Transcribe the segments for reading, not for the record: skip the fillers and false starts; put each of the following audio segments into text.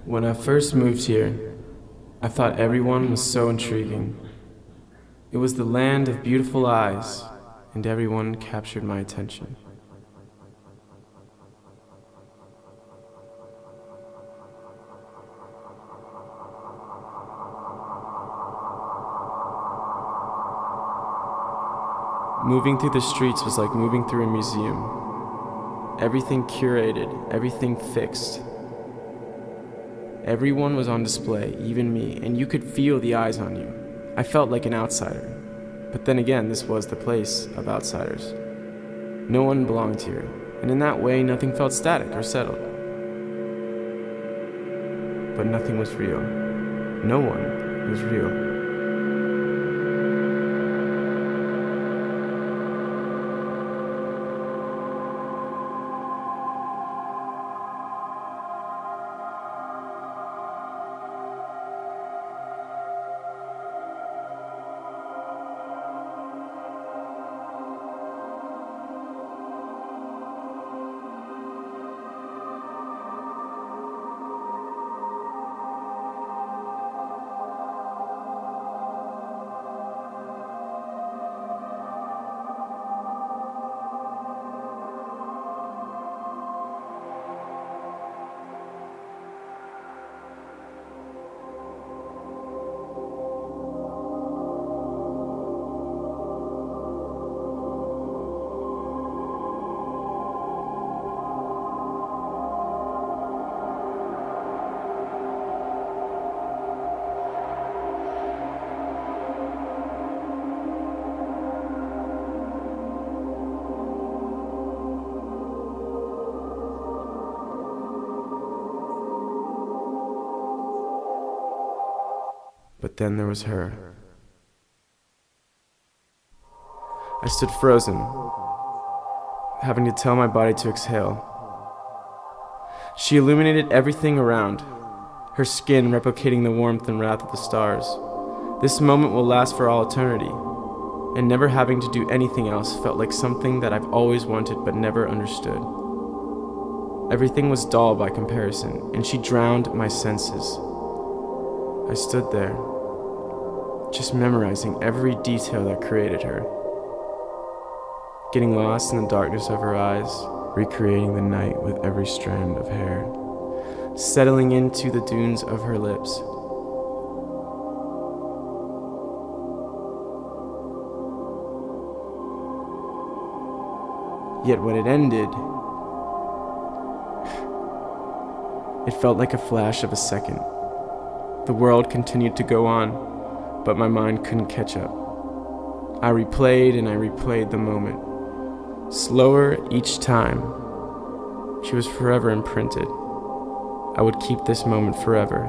When I first moved here, I thought everyone was so intriguing. It was the land of beautiful eyes, and everyone captured my attention. Moving through the streets was like moving through a museum. Everything curated, everything fixed. Everyone was on display, even me, and you could feel the eyes on you. I felt like an outsider. But then again, this was the place of outsiders. No one belonged here, and in that way, nothing felt static or settled. But nothing was real. No one was real. But then there was her. I stood frozen, having to tell my body to exhale. She illuminated everything around, her skin replicating the warmth and wrath of the stars. This moment will last for all eternity, and never having to do anything else felt like something that I've always wanted but never understood. Everything was dull by comparison, and she drowned my senses. I stood there, just memorizing every detail that created her, getting lost in the darkness of her eyes, recreating the night with every strand of hair, settling into the dunes of her lips. Yet when it ended, it felt like a flash of a second. The world continued to go on, but my mind couldn't catch up. I replayed and I replayed the moment, slower each time. She was forever imprinted. I would keep this moment forever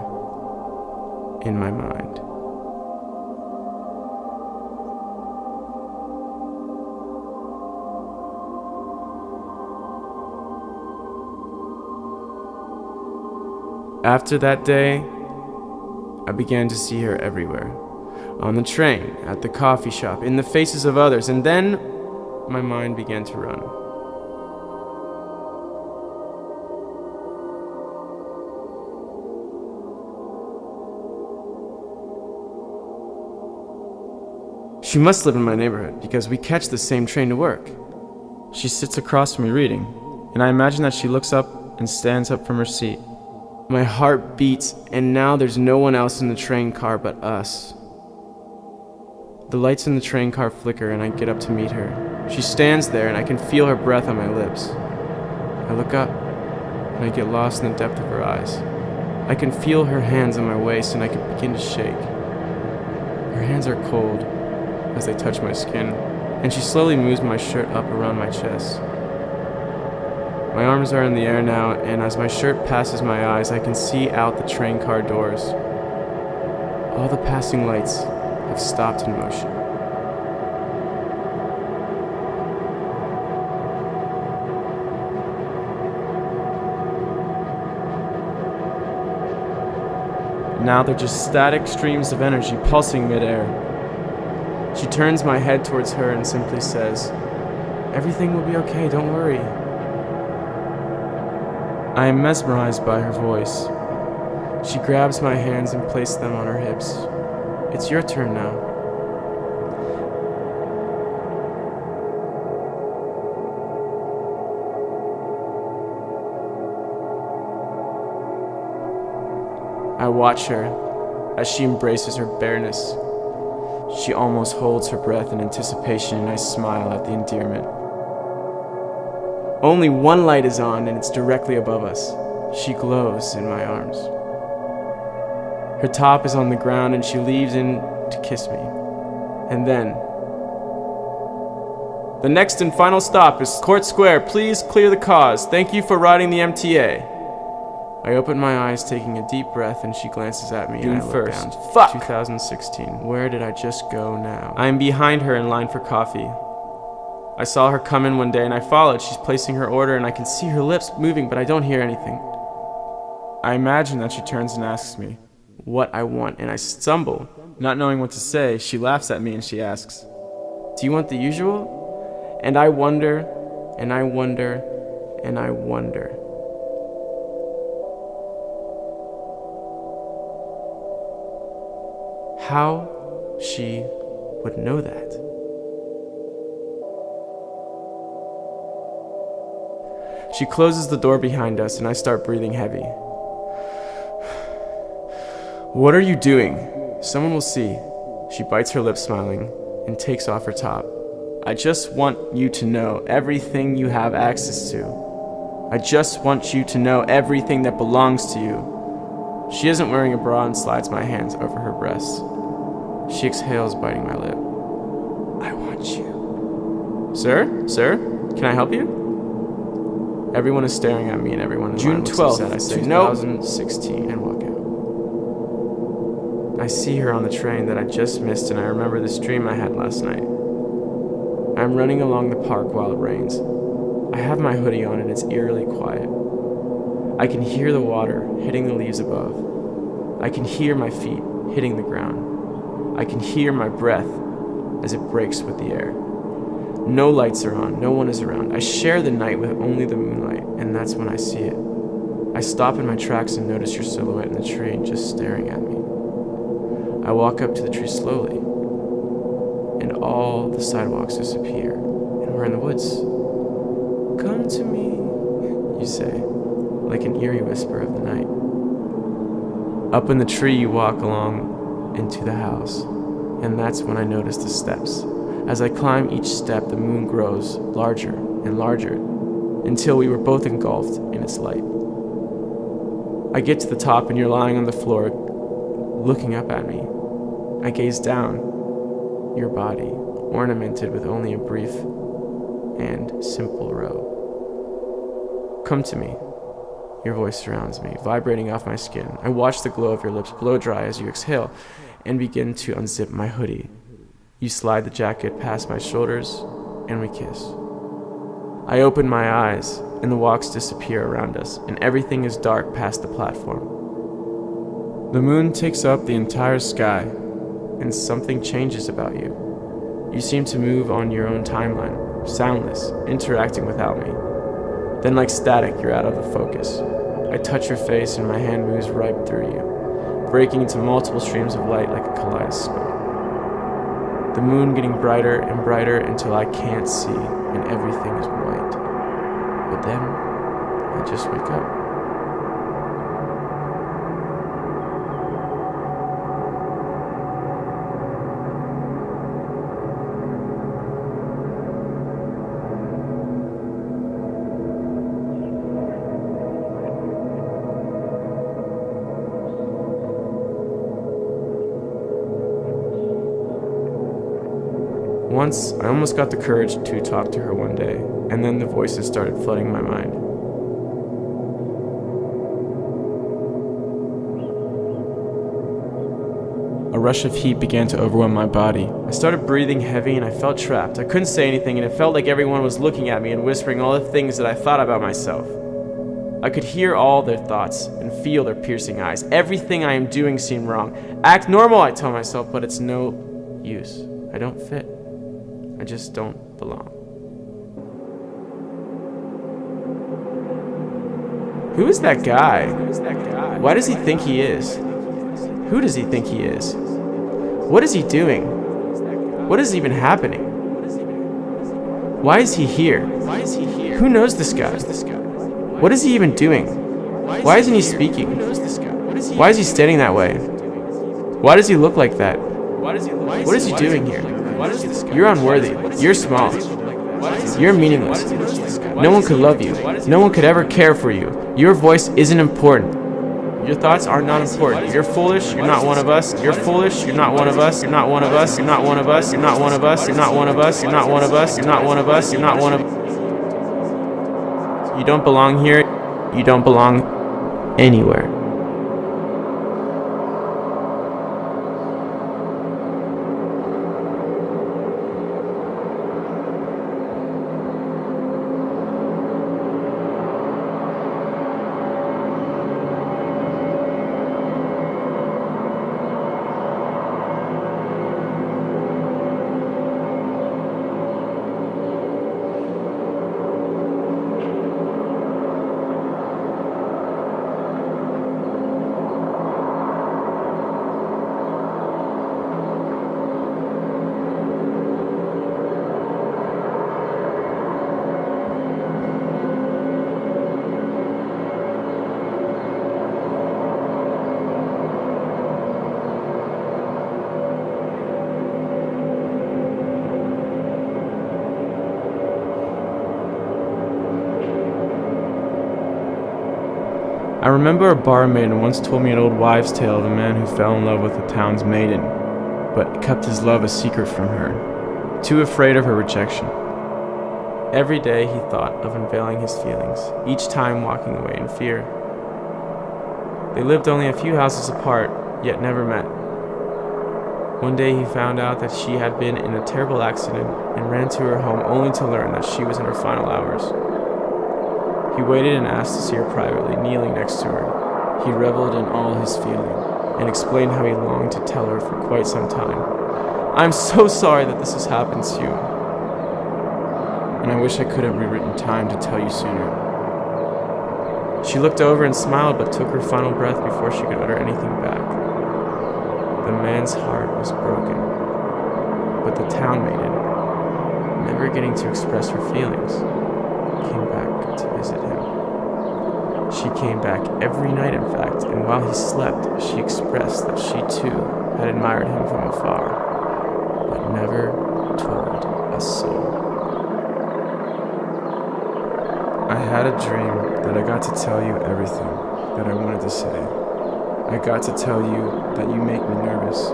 in my mind. After that day, I began to see her everywhere. On the train, at the coffee shop, in the faces of others, and then my mind began to run. She must live in my neighborhood because we catch the same train to work. She sits across from me reading, and I imagine that she looks up and stands up from her seat. My heart beats, and now there's no one else in the train car but us. The lights in the train car flicker and I get up to meet her. She stands there and I can feel her breath on my lips. I look up and I get lost in the depth of her eyes. I can feel her hands on my waist and I can begin to shake. Her hands are cold as they touch my skin, and she slowly moves my shirt up around my chest. My arms are in the air now, and as my shirt passes my eyes, I can see out the train car doors. All the passing lights have stopped in motion. Now they're just static streams of energy pulsing midair. She turns my head towards her and simply says, "Everything will be okay, don't worry." I am mesmerized by her voice. She grabs my hands and places them on her hips. It's your turn now. I watch her as she embraces her bareness. She almost holds her breath in anticipation, and I smile at the endearment. Only one light is on, and it's directly above us. She glows in my arms. Her top is on the ground, and she leaves in to kiss me. And then, the next and final stop is Court Square. Please clear the cause. Thank you for riding the MTA. I open my eyes, taking a deep breath, and she glances at me. June 1st. Fuck! 2016. Where did I just go now? I am behind her in line for coffee. I saw her come in one day, and I followed. She's placing her order, and I can see her lips moving, but I don't hear anything. I imagine that she turns and asks me what I want, and I stumble. Not knowing what to say, she laughs at me, and she asks, "Do you want the usual?" And I wonder, and I wonder, and I wonder. How she would know that. She closes the door behind us, and I start breathing heavy. What are you doing? Someone will see. She bites her lip, smiling, and takes off her top. I just want you to know everything you have access to. I just want you to know everything that belongs to you. She isn't wearing a bra and slides my hands over her breasts. She exhales, biting my lip. I want you. Sir? Can I help you? Everyone is staring at me, and everyone in line looks upset. I say, 2016, and walk out. I see her on the train that I just missed, and I remember this dream I had last night. I'm running along the park while it rains. I have my hoodie on, and it's eerily quiet. I can hear the water hitting the leaves above. I can hear my feet hitting the ground. I can hear my breath as it breaks with the air. No lights are on, no one is around. I share the night with only the moonlight, and that's when I see it. I stop in my tracks and notice your silhouette in the tree just staring at me. I walk up to the tree slowly, and all the sidewalks disappear, and we're in the woods. Come to me, you say, like an eerie whisper of the night. Up in the tree you walk along into the house, and that's when I notice the steps. As I climb each step, the moon grows larger and larger until we were both engulfed in its light. I get to the top, and you're lying on the floor looking up at me. I gaze down, your body ornamented with only a brief and simple robe. Come to me. Your voice surrounds me, vibrating off my skin. I watch the glow of your lips blow dry as you exhale and begin to unzip my hoodie. You slide the jacket past my shoulders, and we kiss. I open my eyes, and the walks disappear around us, and everything is dark past the platform. The moon takes up the entire sky, and something changes about you. You seem to move on your own timeline, soundless, interacting without me. Then like static, you're out of the focus. I touch your face, and my hand moves right through you, breaking into multiple streams of light like a kaleidoscope. The moon getting brighter and brighter until I can't see, and everything is white. But then, I just wake up. Once, I almost got the courage to talk to her one day, and then the voices started flooding my mind. A rush of heat began to overwhelm my body. I started breathing heavy, and I felt trapped. I couldn't say anything, and it felt like everyone was looking at me and whispering all the things that I thought about myself. I could hear all their thoughts and feel their piercing eyes. Everything I am doing seemed wrong. Act normal, I tell myself, but it's no use. I don't fit. I just don't belong. Who is that guy? Why does he think he is? Who does he think he is? What is he doing? What is even happening? Why is he here? Who knows this guy? What is he even doing? Why isn't he speaking? Why is he standing that way? Why does he look like that? What is he doing here? You're unworthy. You're small. You're meaningless. No one could love you. No one could ever care for you. Your voice isn't important. Your thoughts are not important. You're foolish. You're not one of us. You're foolish. You're not one of us. You're not one of us. You're not one of us. You're not one of us. You're not one of us. You're not one of us. You're not one of us. You're not one of us. You don't belong here. You don't belong anywhere. I remember a barmaid once told me an old wives' tale of a man who fell in love with the town's maiden, but kept his love a secret from her, too afraid of her rejection. Every day he thought of unveiling his feelings, each time walking away in fear. They lived only a few houses apart, yet never met. One day he found out that she had been in a terrible accident and ran to her home only to learn that she was in her final hours. He waited and asked to see her privately, kneeling next to her. He reveled in all his feeling and explained how he longed to tell her for quite some time. "I'm so sorry that this has happened to you, and I wish I could have rewritten time to tell you sooner." She looked over and smiled, but took her final breath before she could utter anything back. The man's heart was broken, but the town maiden, never getting to express her feelings, came back to visit him. She came back every night, in fact, and while he slept, she expressed that she too had admired him from afar, but never told a soul. I had a dream that I got to tell you everything that I wanted to say. I got to tell you that you make me nervous.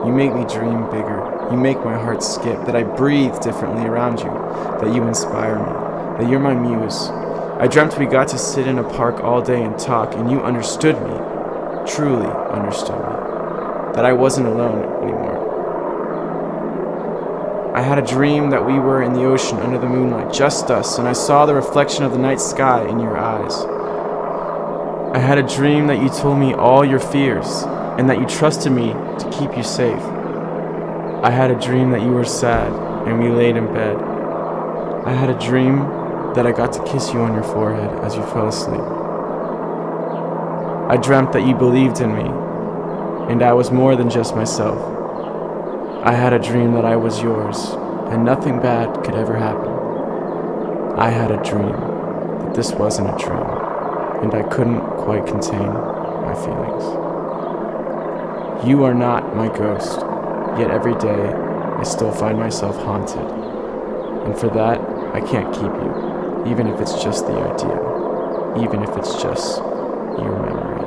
You make me dream bigger. You make my heart skip, that I breathe differently around you, that you inspire me, that you're my muse. I dreamt we got to sit in a park all day and talk, and you understood me, truly understood me, that I wasn't alone anymore. I had a dream that we were in the ocean under the moonlight, just us, and I saw the reflection of the night sky in your eyes. I had a dream that you told me all your fears, and that you trusted me to keep you safe. I had a dream that you were sad, and we laid in bed. I had a dream that I got to kiss you on your forehead as you fell asleep. I dreamt that you believed in me, and I was more than just myself. I had a dream that I was yours, and nothing bad could ever happen. I had a dream that this wasn't a dream, and I couldn't quite contain my feelings. You are not my ghost, yet every day I still find myself haunted, and for that I can't keep you. Even if it's just the idea, even if it's just your memory.